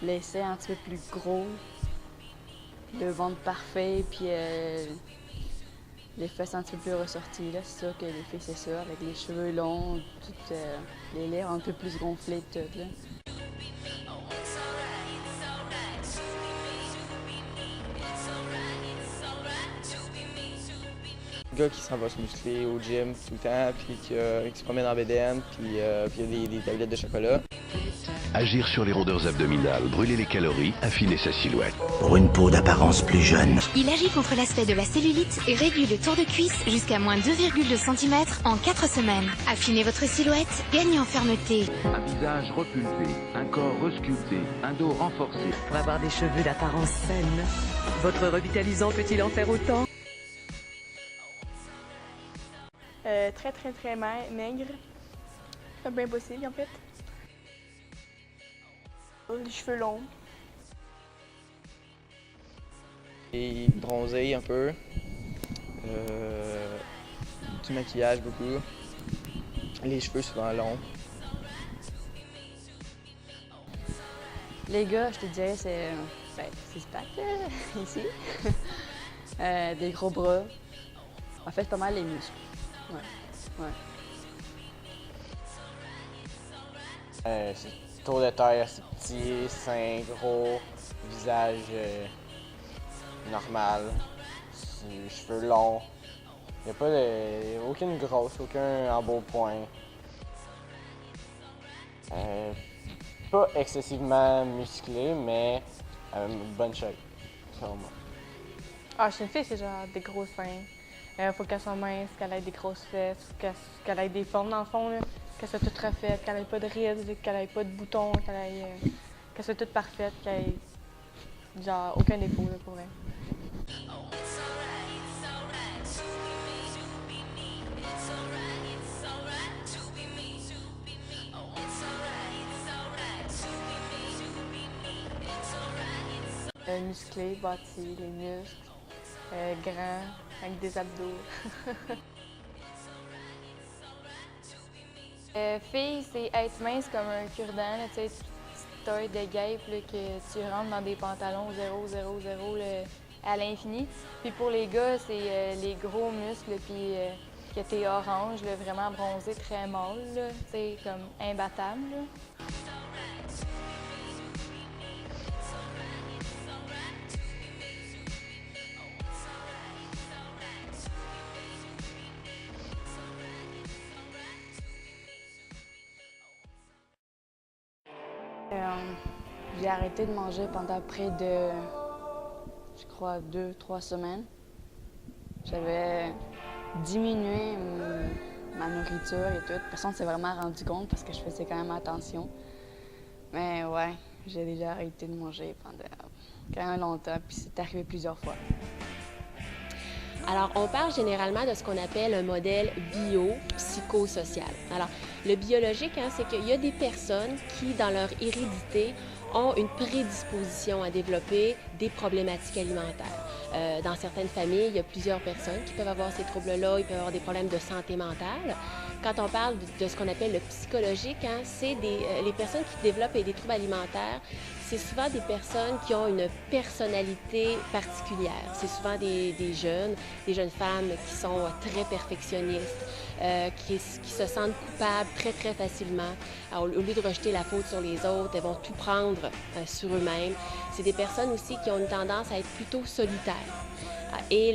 Les seins un petit peu plus gros, le ventre parfait, puis les fesses un petit peu plus ressorties. Là, c'est sûr que les filles, c'est ça, avec les cheveux longs, toutes, les lèvres un peu plus gonflées, tout. Là. Gars qui s'en va se muscler au gym tout le temps, puis qui se promène en BDN, puis il y a des tablettes de chocolat. Agir sur les rondeurs abdominales, brûler les calories, affiner sa silhouette. Pour une peau d'apparence plus jeune. Il agit contre l'aspect de la cellulite et réduit le tour de cuisse jusqu'à moins 2,2 cm en 4 semaines. Affinez votre silhouette, gagnez en fermeté. Un visage repulpé, un corps resculpté, un dos renforcé. Pour avoir des cheveux d'apparence saine, votre revitalisant peut-il en faire autant? Très maigre. Pas bien possible en fait. Les cheveux longs. Et bronzé un peu. Du maquillage beaucoup. Les cheveux souvent longs. Les gars, je te dirais, c'est six-pack, ici. Des gros bras. En fait, pas mal les muscles. Ouais. Tour de taille assez petit, seins gros, visage normal, cheveux longs. Il n'y a pas aucune grosse, aucun embonpoint. Pas excessivement musclé, mais une bonne shape, selon moi. Ah, chez une fille, c'est genre des gros seins. Faut qu'elle soit mince, qu'elle ait des grosses fesses, qu'elle ait des formes dans le fond, là, qu'elle soit toute refaite, qu'elle ait pas de rides, qu'elle ait pas de boutons, qu'elle soit toute parfaite, qu'elle ait genre aucun défaut là, pour elle. Musclé, bâti, les muscles, grand, avec des abdos. Fille, c'est être mince comme un cure-dent, tu sais, petite taille de guêpe là, que tu rentres dans des pantalons 0,00 à l'infini. Puis pour les gars, c'est les gros muscles, puis que t'es orange, là, vraiment bronzé, très mâle, tu sais, comme imbattable. Là. J'ai arrêté de manger pendant près de, je crois, 2-3 semaines. J'avais diminué ma nourriture et tout. Personne ne s'est vraiment rendu compte parce que je faisais quand même attention. Mais ouais, j'ai déjà arrêté de manger pendant quand même longtemps, puis c'est arrivé plusieurs fois. Alors, on parle généralement de ce qu'on appelle un modèle bio-psychosocial. Alors, le biologique, c'est qu'il y a des personnes qui, dans leur hérédité, ont une prédisposition à développer des problématiques alimentaires. Dans certaines familles, il y a plusieurs personnes qui peuvent avoir ces troubles-là, ils peuvent avoir des problèmes de santé mentale. Quand on parle de ce qu'on appelle le psychologique, c'est les personnes qui développent des troubles alimentaires, c'est souvent des personnes qui ont une personnalité particulière. C'est souvent des jeunes femmes qui sont très perfectionnistes, qui se sentent coupables très facilement. Alors, au lieu de rejeter la faute sur les autres, elles vont tout prendre sur eux-mêmes. C'est des personnes aussi qui ont une tendance à être plutôt solitaires. Et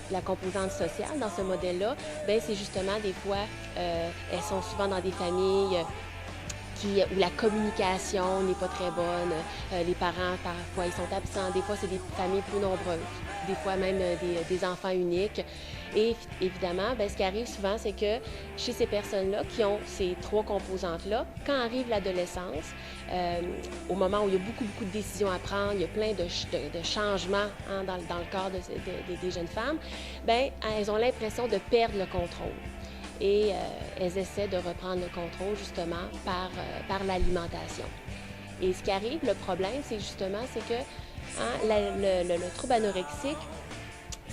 la composante sociale dans ce modèle-là, c'est justement des fois, elles sont souvent dans des familles où la communication n'est pas très bonne. Les parents, parfois, ils sont absents. Des fois, c'est des familles plus nombreuses. Des fois, même des enfants uniques. Et évidemment, ce qui arrive souvent, c'est que chez ces personnes-là qui ont ces trois composantes-là, quand arrive l'adolescence, au moment où il y a beaucoup de décisions à prendre, il y a plein de changements dans le corps des jeunes femmes, elles ont l'impression de perdre le contrôle. Et elles essaient de reprendre le contrôle justement par l'alimentation. Et ce qui arrive, le problème, c'est justement, c'est que le trouble anorexique,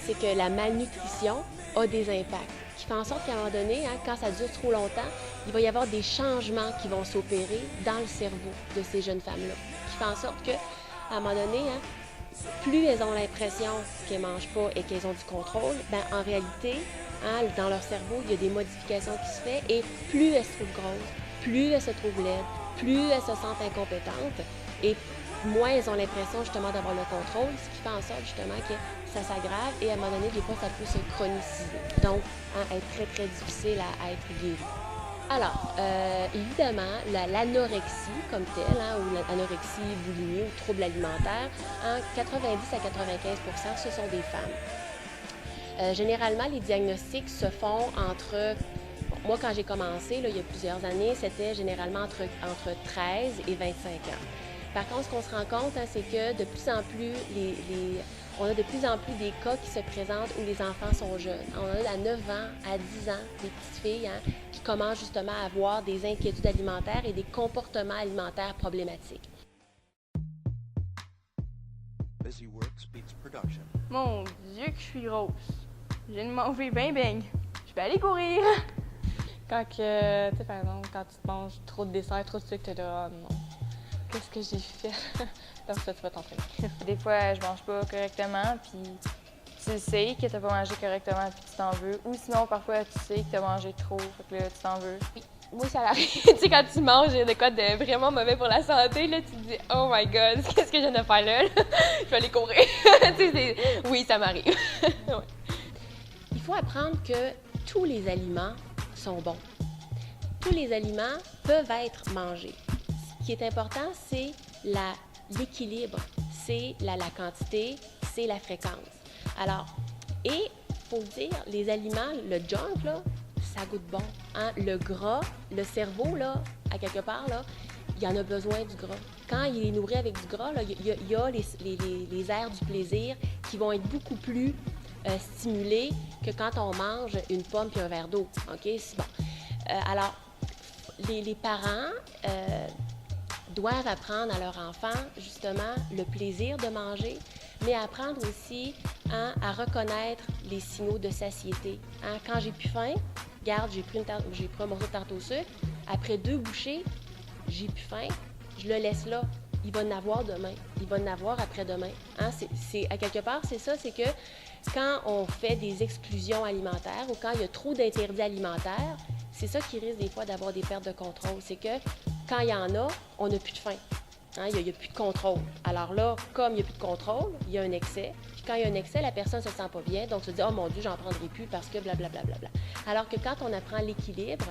c'est que la malnutrition a des impacts, qui fait en sorte qu'à un moment donné, quand ça dure trop longtemps, il va y avoir des changements qui vont s'opérer dans le cerveau de ces jeunes femmes-là, qui fait en sorte qu'à un moment donné, plus elles ont l'impression qu'elles ne mangent pas et qu'elles ont du contrôle, en réalité, dans leur cerveau, il y a des modifications qui se font et plus elles se trouvent grosses, plus elles se trouvent laides, plus elles se sentent incompétentes et moins elles ont l'impression justement d'avoir le contrôle, ce qui fait en sorte justement que ça s'aggrave et à un moment donné, des fois, ça peut se chroniser. Donc, être très, très difficile à être guéri. Alors, évidemment, l'anorexie comme telle, ou l'anorexie, boulimie ou trouble alimentaire, 90 à 95 ce sont des femmes. Généralement, les diagnostics se font entre... Moi, quand j'ai commencé, là, il y a plusieurs années, c'était généralement entre 13 et 25 ans. Par contre, ce qu'on se rend compte, c'est que de plus en plus, on a de plus en plus des cas qui se présentent où les enfants sont jeunes. On a à 9 ans, à 10 ans, des petites filles qui commencent justement à avoir des inquiétudes alimentaires et des comportements alimentaires problématiques. Mon Dieu que je suis grosse. Je viens de manger ben. Je peux aller courir. Quand que, tu sais, par exemple, quand tu te manges trop de dessert, trop de sucre, t'es là, oh non. Qu'est-ce que j'ai fait? Donc ça, tu vas t'entraîner. Des fois, je mange pas correctement, puis tu sais que t'as pas mangé correctement, puis tu t'en veux. Ou sinon, parfois, tu sais que t'as mangé trop, fait que là, tu t'en veux. Oui. Moi, ça arrive. Tu sais, quand tu manges de quoi de vraiment mauvais pour la santé, là, tu te dis « Oh my God, qu'est-ce que je viens de faire là? » Je vais aller courir. Tu sais, oui, ça m'arrive. Ouais. Il faut apprendre que tous les aliments sont bons. Tous les aliments peuvent être mangés. Ce qui est important, c'est l'équilibre, c'est la quantité, c'est la fréquence. Alors, et il faut dire, les aliments, le junk, là, ça goûte bon. Le gras, le cerveau, là, à quelque part, là, il y en a besoin du gras. Quand il est nourri avec du gras, là, il y a les aires du plaisir qui vont être beaucoup plus stimulées que quand on mange une pomme et un verre d'eau. OK? C'est bon. Alors, les parents doivent apprendre à leur enfant, justement, le plaisir de manger, mais apprendre aussi à reconnaître les signaux de satiété. Quand j'ai plus faim, regarde, j'ai pris un morceau de tarte au sucre, après 2 bouchées, j'ai plus faim, je le laisse là. Il va en avoir demain, il va en avoir après-demain. À quelque part, c'est ça, c'est que quand on fait des exclusions alimentaires ou quand il y a trop d'interdits alimentaires, c'est ça qui risque des fois d'avoir des pertes de contrôle. C'est que quand il y en a, on n'a plus de faim. Il n'y a plus de contrôle. Alors là, comme il n'y a plus de contrôle, il y a un excès. Puis quand il y a un excès, la personne ne se sent pas bien. Donc, se dit « Oh mon Dieu, j'en prendrai plus parce que blablabla. » Alors que quand on apprend l'équilibre,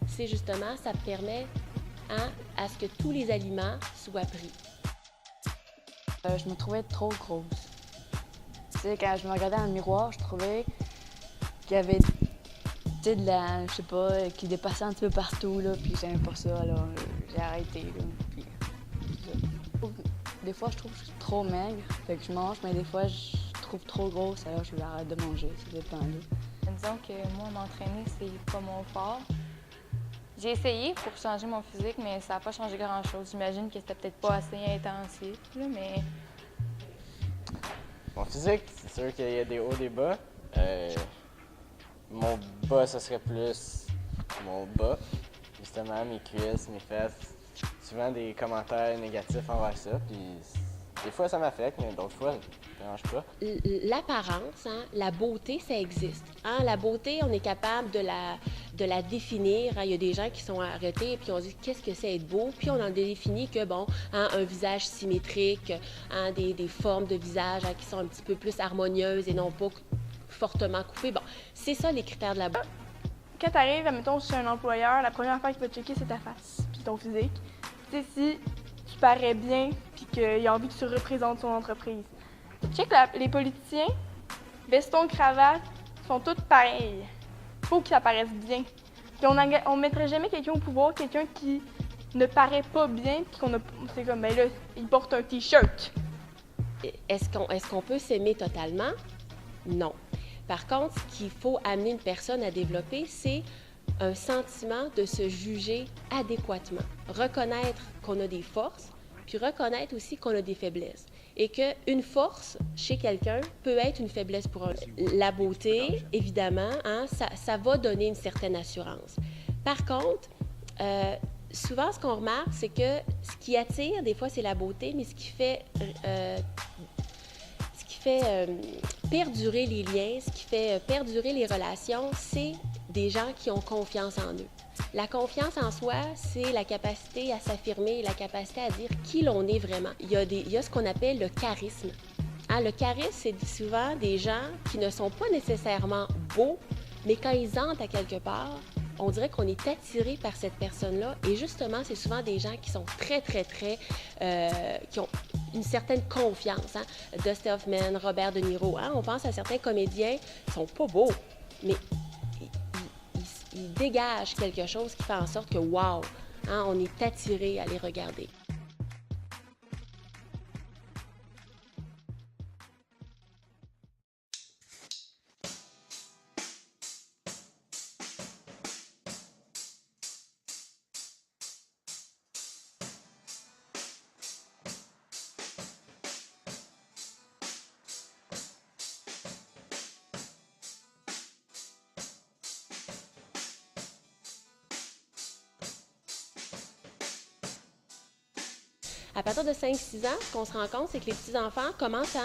c'est justement, ça permet à ce que tous les aliments soient pris. Je me trouvais trop grosse. Tu sais, quand je me regardais dans le miroir, je trouvais qu'il y avait de la, je sais pas, qui dépassait un petit peu partout, là, puis j'aimais pas ça, alors j'ai arrêté, là, puis des fois, je trouve que je suis trop maigre, fait que je mange, mais des fois, je trouve trop grosse, alors je arrête de manger, ça dépend, là. Disons que moi, m'entraîner, c'est pas mon fort. J'ai essayé pour changer mon physique, mais ça n'a pas changé grand-chose. J'imagine que c'était peut-être pas assez intensif, là, mais... Mon physique, c'est sûr qu'il y a des hauts, des bas. Mon bas, ce serait plus mon bas. Justement, mes cuisses, mes fesses. Souvent des commentaires négatifs envers ça. Puis des fois, ça m'affecte, mais d'autres fois, ça ne dérange pas. L'apparence, la beauté, ça existe. La beauté, on est capable de la définir. Il y a des gens qui sont arrêtés et puis on dit qu'est-ce que c'est être beau. Puis on en définit que, un visage symétrique, des formes de visage qui sont un petit peu plus harmonieuses et non pas fortement coupées. Bon, c'est ça les critères de la beauté. Quand tu arrives, admettons, chez un employeur, la première affaire qu'il va checker, c'est ta face puis ton physique. Tu sais, si tu parais bien puis qu'il a envie que tu représentes son entreprise. Check les politiciens, veston, cravate, sont tous pareils. Il faut qu'ils apparaissent bien. Puis on ne mettrait jamais quelqu'un au pouvoir, quelqu'un qui ne paraît pas bien, puis c'est comme, ben là, il porte un T-shirt. Est-ce qu'on peut s'aimer totalement? Non. Par contre, ce qu'il faut amener une personne à développer, c'est un sentiment de se juger adéquatement. Reconnaître qu'on a des forces, puis reconnaître aussi qu'on a des faiblesses. et qu'une force chez quelqu'un peut être une faiblesse pour un. La beauté, évidemment, hein, ça va donner une certaine assurance. Par contre, souvent, ce qu'on remarque, c'est que ce qui attire, des fois, c'est la beauté, mais ce qui fait perdurer les liens, ce qui fait perdurer les relations, c'est des gens qui ont confiance en eux. La confiance en soi, c'est la capacité à s'affirmer, la capacité à dire qui l'on est vraiment. Il y a ce qu'on appelle le charisme. Hein, le charisme, c'est souvent des gens qui ne sont pas nécessairement beaux, mais quand ils entrent à quelque part, on dirait qu'on est attiré par cette personne-là. Et justement, c'est souvent des gens qui sont très, qui ont une certaine confiance. Hein? Dustin Hoffman, Robert De Niro. Hein? On pense à certains comédiens qui ne sont pas beaux, mais ils dégagent quelque chose qui fait en sorte que, wow, hein, on est attiré à les regarder. À partir de 5-6 ans, ce qu'on se rend compte, c'est que les petits-enfants commencent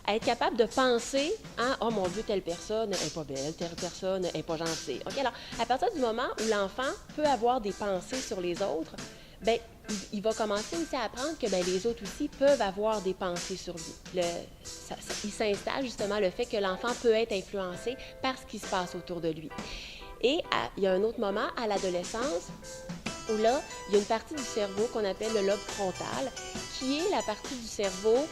à être capables de penser « Oh mon Dieu, telle personne n'est pas belle, telle personne n'est pas gentille. » OK, alors, à partir du moment où l'enfant peut avoir des pensées sur les autres, bien, il va commencer aussi à apprendre que bien, les autres aussi peuvent avoir des pensées sur lui. Il s'installe justement le fait que l'enfant peut être influencé par ce qui se passe autour de lui. Et il y a un autre moment, à l'adolescence, où là, il y a une partie du cerveau qu'on appelle le lobe frontal, qui est la partie du cerveau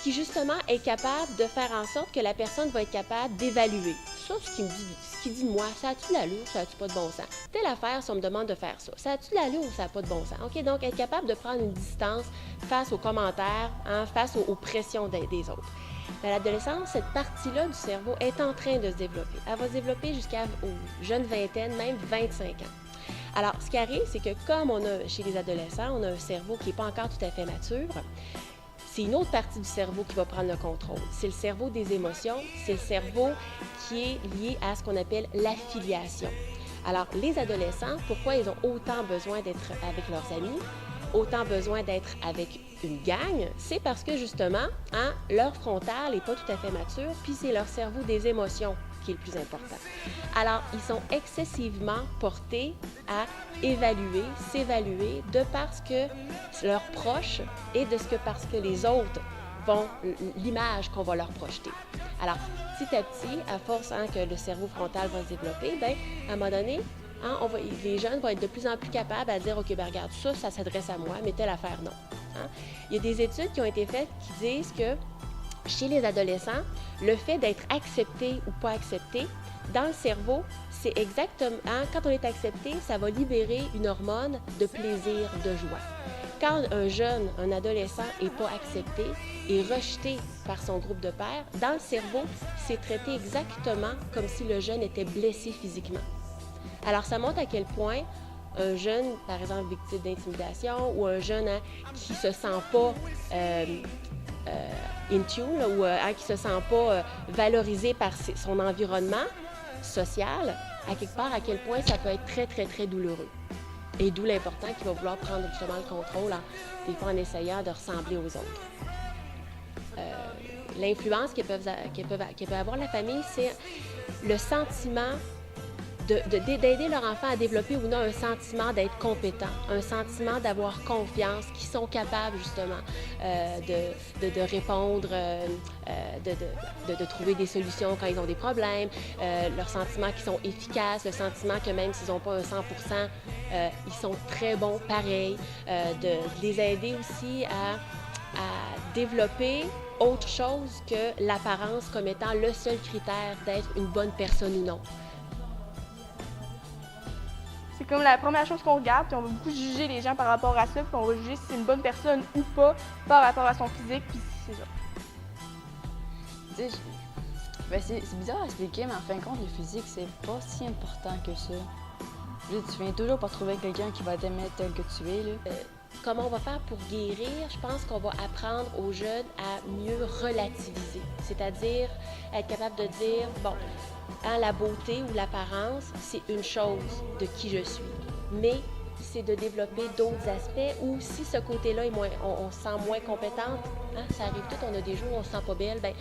qui, justement, est capable de faire en sorte que la personne va être capable d'évaluer. Ça, ce qui dit de moi, ça a-tu de l'allure, ça a-tu pas de bon sens? Telle affaire, si on me demande de faire ça, ça a-tu de l'allure ou ça n'a pas de bon sens? OK, donc, être capable de prendre une distance face aux commentaires, hein, face aux pressions des autres. À l'adolescence, cette partie-là du cerveau est en train de se développer. Elle va se développer jusqu'aux jeunes vingtaines, même 25 ans. Alors, ce qui arrive, c'est que comme on a chez les adolescents, on a un cerveau qui n'est pas encore tout à fait mature, c'est une autre partie du cerveau qui va prendre le contrôle. C'est le cerveau des émotions, c'est le cerveau qui est lié à ce qu'on appelle l'affiliation. Alors, les adolescents, pourquoi ils ont autant besoin d'être avec leurs amis, autant besoin d'être avec une gang, c'est parce que justement, hein, leur frontal n'est pas tout à fait mature, puis c'est leur cerveau des émotions qui est le plus important. Alors, ils sont excessivement portés à évaluer, s'évaluer de parce que leurs proches et parce que les autres vont, l'image qu'on va leur projeter. Alors, petit à petit, à force hein, que le cerveau frontal va se développer, bien, à un moment donné, hein, les jeunes vont être de plus en plus capables à dire « OK, ben regarde, ça s'adresse à moi, mais telle affaire, non. Hein? » Il y a des études qui ont été faites qui disent que chez les adolescents, le fait d'être accepté ou pas accepté, dans le cerveau, c'est exactement, hein, quand on est accepté, ça va libérer une hormone de plaisir, de joie. Quand un jeune, un adolescent n'est pas accepté et rejeté par son groupe de pairs, dans le cerveau, c'est traité exactement comme si le jeune était blessé physiquement. Alors, ça montre à quel point un jeune, par exemple, victime d'intimidation ou un jeune hein, qui ne se sent pas in tune là, ou hein, qui ne se sent pas valorisé par son environnement social, à quelque part, à quel point ça peut être très, très, très douloureux. Et d'où l'important qu'il va vouloir prendre justement le contrôle, hein, des fois en essayant de ressembler aux autres. L'influence que peut avoir la famille, c'est le sentiment d'aider leur enfant à développer ou non un sentiment d'être compétent, un sentiment d'avoir confiance, qu'ils sont capables justement de répondre, de trouver des solutions quand ils ont des problèmes, leur sentiment qu'ils sont efficaces, le sentiment que même s'ils n'ont pas un 100%, ils sont très bons pareil, de les aider aussi à développer autre chose que l'apparence comme étant le seul critère d'être une bonne personne ou non. C'est comme la première chose qu'on regarde, puis on va beaucoup juger les gens par rapport à ça, puis on va juger si c'est une bonne personne ou pas par rapport à son physique, puis c'est ça. Tu sais, ben c'est bizarre à expliquer, mais en fin de compte, le physique, c'est pas si important que ça. Tu viens toujours par trouver quelqu'un qui va t'aimer tel que tu es. Là. comment on va faire pour guérir? Je pense qu'on va apprendre aux jeunes à mieux relativiser, c'est-à-dire être capable de dire, bon, hein, la beauté ou l'apparence, c'est une chose de qui je suis, mais c'est de développer d'autres aspects où si ce côté-là, on se sent moins compétente, hein, ça arrive tout, on a des jours où on se sent pas belle, bien,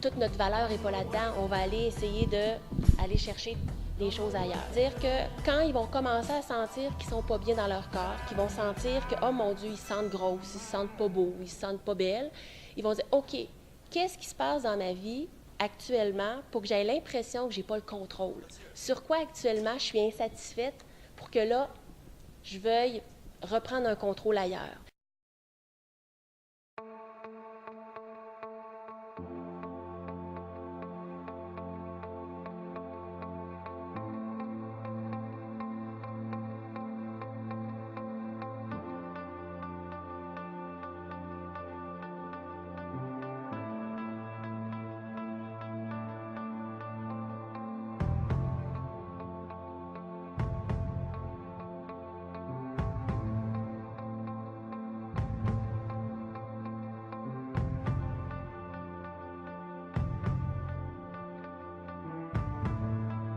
toute notre valeur n'est pas là-dedans, on va aller essayer d'aller chercher des choses ailleurs. C'est-à-dire que quand ils vont commencer à sentir qu'ils sont pas bien dans leur corps, qu'ils vont sentir que, oh mon Dieu, ils se sentent grosses, ils se sentent pas beaux, ils se sentent pas belles, ils vont dire, OK, qu'est-ce qui se passe dans ma vie actuellement pour que j'aie l'impression que j'ai pas le contrôle? Sur quoi actuellement je suis insatisfaite pour que là, je veuille reprendre un contrôle ailleurs?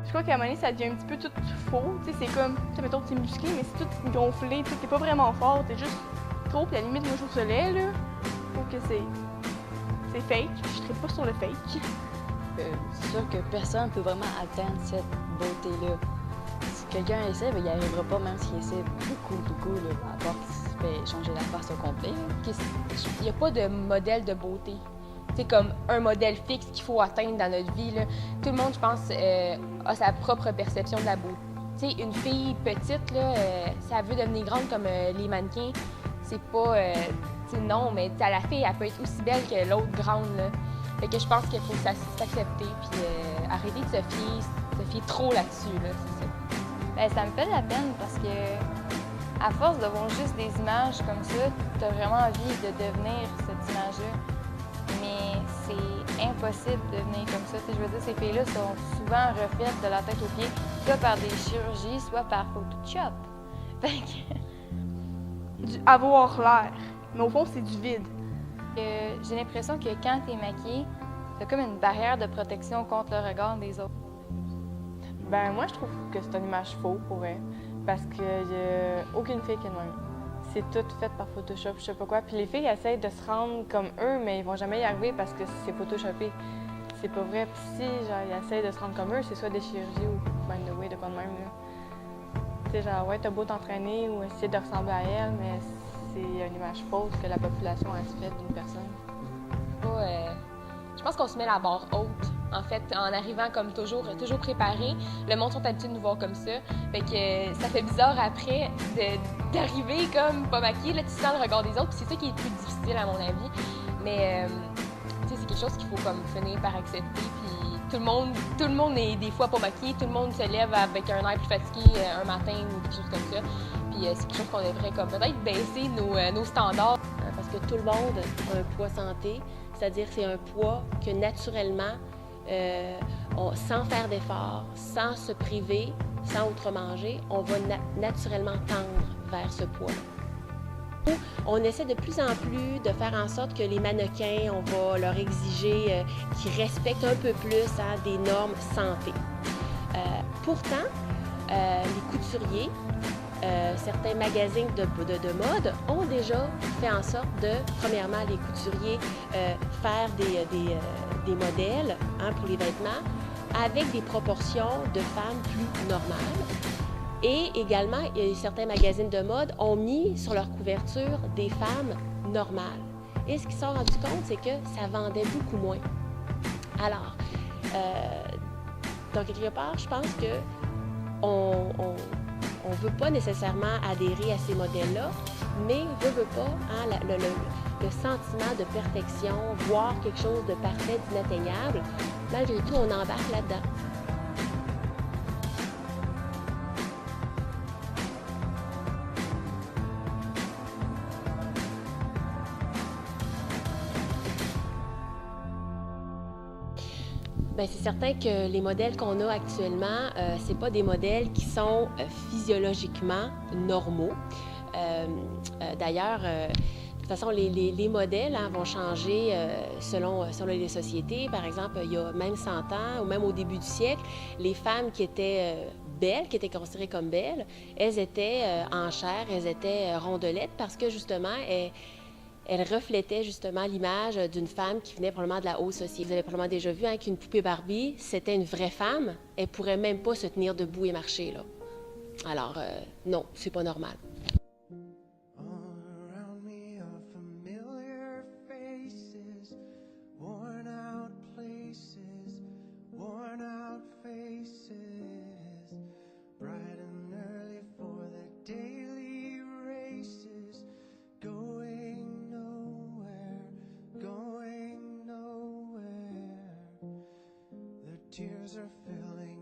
Je crois qu'à un moment donné, ça devient un petit peu tout faux. Tu sais, c'est comme, tu sais, mettons, t'es musclé, mais c'est tout gonflé. Tu sais, t'es pas vraiment fort, t'es juste trop. Puis à la limite, moi, je trouve ça laid, là. Je trouve que c'est fake. Je serais pas sur le fake. C'est sûr que personne ne peut vraiment atteindre cette beauté-là. Si quelqu'un essaie, ben, il n'y arrivera pas, même s'il essaie beaucoup, là, à part qu'il se fait changer la face au complet. Il n'y a pas de modèle de beauté. C'est comme un modèle fixe qu'il faut atteindre dans notre vie, là. Tout le monde, je pense, a sa propre perception de la beauté. T'sais, une fille petite, là, si elle veut devenir grande comme les mannequins, c'est pas... non, mais la fille, elle peut être aussi belle que l'autre grande, là. Fait que je pense qu'il faut s'accepter puis arrêter de se fier trop là-dessus, là, c'est ça. Bien, ça me fait de la peine parce que à force de voir juste des images comme ça, t'as vraiment envie de devenir cette image-là. Mais c'est impossible de devenir comme ça. Je veux dire, ces filles-là sont souvent refaites de la tête aux pieds, soit par des chirurgies, soit par Photoshop. Fait que... Du avoir l'air. Mais au fond, c'est du vide. J'ai l'impression que quand t'es maquillée, t'as comme une barrière de protection contre le regard des autres. Ben moi, je trouve que c'est une image faux pour elle. Parce qu'il n'y a aucune fille qui est de même. C'est tout fait par Photoshop, je sais pas quoi. Puis les filles essayent de se rendre comme eux, mais ils vont jamais y arriver parce que c'est photoshopé. C'est pas vrai. Puis si, genre, ils essayent de se rendre comme eux, c'est soit des chirurgies ou, by the way, de quoi de même, là. Tu sais, genre, ouais, t'as beau t'entraîner ou essayer de ressembler à elle, mais c'est une image fausse que la population a se fait d'une personne. Je pense qu'on se met la barre haute, en fait, en arrivant comme toujours préparé. Le monde sont habitués de nous voir comme ça. Fait que ça fait bizarre après d'arriver comme pas maquillée. Là, tu sens le regard des autres, puis c'est ça qui est le plus difficile à mon avis. Mais tu sais, c'est quelque chose qu'il faut comme finir par accepter. Puis tout le monde est des fois pas maquillé, tout le monde se lève avec un air plus fatigué un matin ou quelque chose comme ça. Puis c'est quelque chose qu'on devrait comme peut-être baisser nos standards. Parce que tout le monde a un poids santé, c'est-à-dire c'est un poids que naturellement, sans faire d'efforts, sans se priver, sans outre-manger, on va naturellement tendre vers ce poids-là. On essaie de plus en plus de faire en sorte que les mannequins, on va leur exiger qu'ils respectent un peu plus des normes santé. Pourtant, les couturiers, certains magazines de mode ont déjà fait en sorte de, premièrement, les couturiers faire des modèles pour les vêtements avec des proportions de femmes plus normales. Et également, certains magazines de mode ont mis sur leur couverture des femmes normales. Et ce qu'ils se sont rendus compte, c'est que ça vendait beaucoup moins. Alors, donc quelque part, je pense que on ne veut pas nécessairement adhérer à ces modèles-là, mais veut pas, le sentiment de perfection, voir quelque chose de parfait, d'inatteignable, malgré tout, on embarque là-dedans. Bien, c'est certain que les modèles qu'on a actuellement, c'est pas des modèles qui sont physiologiquement normaux. D'ailleurs, de toute façon, les modèles vont changer selon les sociétés. Par exemple, il y a même 100 ans, ou même au début du siècle, les femmes qui étaient belles, qui étaient considérées comme belles, elles étaient en chair, elles étaient rondelettes parce que justement, elles reflétaient justement l'image d'une femme qui venait probablement de la haute société. Vous avez probablement déjà vu qu'une poupée Barbie, c'était une vraie femme. Elle ne pourrait même pas se tenir debout et marcher, là. Alors, non, c'est pas normal. Tears are filling